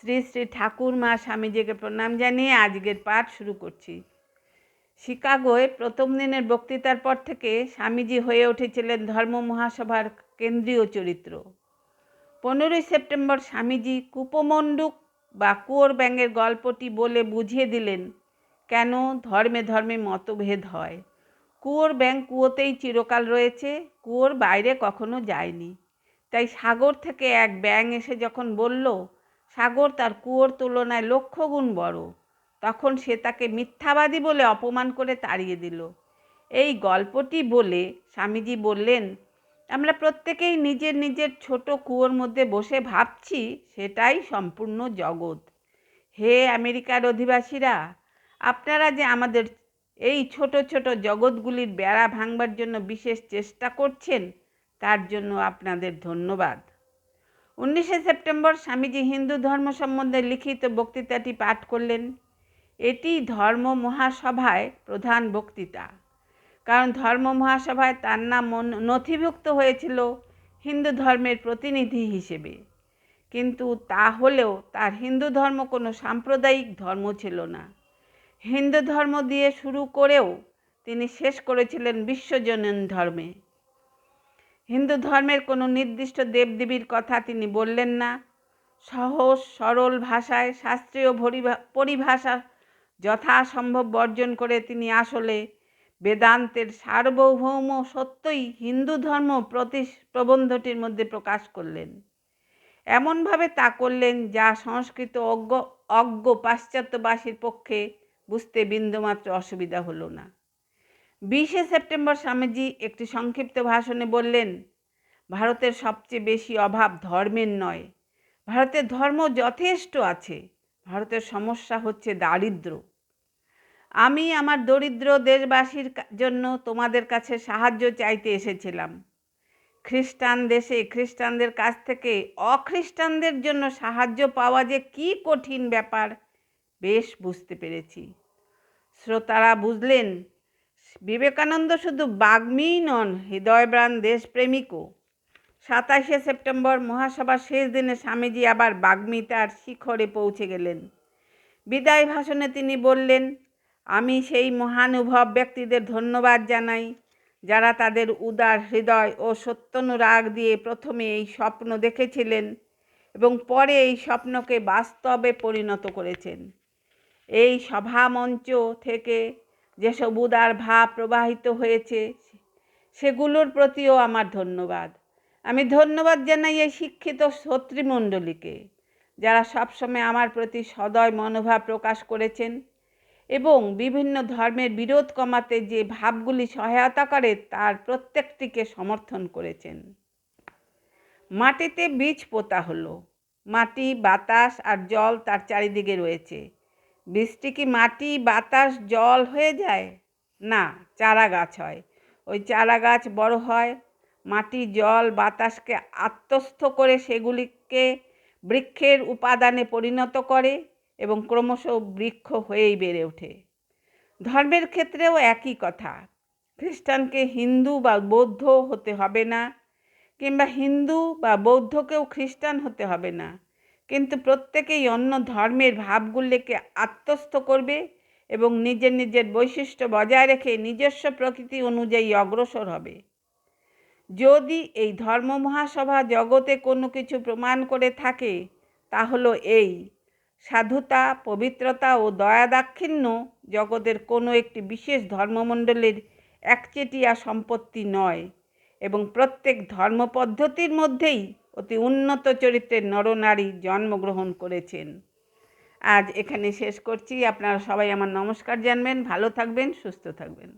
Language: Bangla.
শ্রী শ্রী ঠাকুর মা স্বামীজিকে প্রণাম জানিয়ে আজকের পাঠ শুরু করছি। শিকাগোয় প্রথম দিনের বক্তৃতার পর থেকে স্বামীজি হয়ে উঠেছিলেন ধর্ম মহাসভার কেন্দ্রীয় চরিত্র। 15ই সেপ্টেম্বর স্বামীজি কূপমণ্ডুক বা কুয়োর ব্যাঙের গল্পটি বলে বুঝিয়ে দিলেন কেন ধর্মে ধর্মে মতভেদ হয়। কুয়োর ব্যাঙ কুয়োতেই চিরকাল রয়েছে, কুয়োর বাইরে কখনো যায়নি। তাই সাগর থেকে এক ব্যাঙ এসে যখন বলল সাগর তার কুয়োর তুলনায় লক্ষ গুণ বড়, তখন সে তাকে মিথ্যাবাদী বলে অপমান করে তাড়িয়ে দিল। এই গল্পটি বলে স্বামীজি বললেন, আমরা প্রত্যেকেই নিজের নিজের ছোট কুয়োর মধ্যে বসে ভাবছি সেটাই সম্পূর্ণ জগৎ। হে আমেরিকার অধিবাসীরা, আপনারা যে আমাদের এই ছোট ছোট জগৎগুলির বেড়া ভাঙবার জন্য বিশেষ চেষ্টা করছেন, তার জন্য আপনাদের ধন্যবাদ। 19শে সেপ্টেম্বর স্বামীজি হিন্দু ধর্ম সম্বন্ধে লিখিত বক্তৃতাটি পাঠ করলেন। এটি ধর্ম মহাসভায় প্রধান বক্তৃতা, কারণ ধর্ম মহাসভায় তার নাম নথিভুক্ত হয়েছিল হিন্দু ধর্মের প্রতিনিধি হিসেবে। কিন্তু তা হলেও তার হিন্দু ধর্ম কোনো সাম্প্রদায়িক ধর্ম ছিল না। হিন্দু ধর্ম দিয়ে শুরু করেও তিনি শেষ করেছিলেন বিশ্বজনীন ধর্মে। হিন্দু ধর্মের কোনো নির্দিষ্ট দেবদেবীর কথা তিনি বললেন না। সহজ সরল ভাষায় শাস্ত্রীয় পরিভাষা যথাসম্ভব বর্জন করে তিনি আসলে বেদান্তের সার্বভৌম সত্যই হিন্দু ধর্ম প্রবন্ধটির মধ্যে প্রকাশ করলেন। এমনভাবে তা করলেন যা সংস্কৃত অজ্ঞ পাশ্চাত্যবাসীর পক্ষে বুঝতে বিন্দুমাত্র অসুবিধা হলো না। 20শে সেপ্টেম্বর স্বামীজি একটি সংক্ষিপ্ত ভাষণে বললেন, ভারতের সবচেয়ে বেশি অভাব ধর্মের নয়, ভারতের ধর্ম যথেষ্ট আছে, ভারতের সমস্যা হচ্ছে দারিদ্র। আমি আমার দরিদ্র দেশবাসীর জন্য তোমাদের কাছে সাহায্য চাইতে এসেছিলাম। খ্রিস্টান দেশে খ্রিস্টানদের কাছ থেকে অখ্রিস্টানদের জন্য সাহায্য পাওয়া যে কি কঠিন ব্যাপার বেশ বুঝতে পেরেছি। শ্রোতারা বুঝলেন বিবেকানন্দ শুধু বাগ্মীই নন, হৃদয়বান দেশপ্রেমিকও। 27শে সেপ্টেম্বর মহাসভার শেষ দিনে স্বামীজি আবার বাগ্মিতার শিখরে পৌঁছে গেলেন। বিদায় ভাষণে তিনি বললেন, আমি সেই মহানুভব ব্যক্তিদের ধন্যবাদ জানাই যারা তাদের উদার হৃদয় ও সত্যানুরাগ দিয়ে প্রথমে এই স্বপ্ন দেখেছিলেন এবং পরে এই স্বপ্নকে বাস্তবে পরিণত করেছেন। এই সভামঞ্চ থেকে যেসব উদার ভাব প্রবাহিত হয়েছে সেগুলোর প্রতিও আমার ধন্যবাদ। আমি ধন্যবাদ জানাই এই শিক্ষিত ছাত্রীমণ্ডলীকে যারা সবসময় আমার প্রতি সদয় মনোভাব প্রকাশ করেছেন এবং বিভিন্ন ধর্মের বিরোধ কমাতে যে ভাবগুলি সহায়তা করে তার প্রত্যেকটিকে সমর্থন করেছেন। মাটিতে বীজ পোতা হলো। মাটি, বাতাস আর জল তার চারিদিকে রয়েছে। বীজটি কি মাটি, বাতাস, জল হয়ে যায়? না, চারা গাছ হয়। ওই চারা গাছ বড় হয়, মাটি, জল, বাতাসকে আত্মস্থ করে সেগুলিকে বৃক্ষের উপাদানে পরিণত করে এবং ক্রমশ বৃক্ষ হয়েই বেড়ে ওঠে। ধর্মের ক্ষেত্রেও একই কথা। খ্রিস্টানকে হিন্দু বা বৌদ্ধ হতে হবে না, কিংবা হিন্দু বা বৌদ্ধকেও খ্রিস্টান হতে হবে না, কিন্তু প্রত্যেকেই অন্য ধর্মের ভাবগুলিকে আত্মস্থ করবে এবং নিজের নিজের বৈশিষ্ট্য বজায় রেখে নিজস্ব প্রকৃতি অনুযায়ী অগ্রসর হবে। যদি এই ধর্ম মহাসভা জগতে কোনো কিছু প্রমাণ করে থাকে তা হলো এই: সাধুতা, পবিত্রতা ও দয়াদাক্ষিণ্য জগতের কোনো একটি বিশেষ ধর্মমণ্ডলীর একচেটিয়া সম্পত্তি নয় এবং প্রত্যেক ধর্মপদ্ধতির মধ্যেই অতি উন্নত চরিত্রের নরনারী জন্মগ্রহণ করেছেন। আজ এখানে শেষ করছি। আপনারা সবাই আমার নমস্কার জানবেন। ভালো থাকবেন, সুস্থ থাকবেন।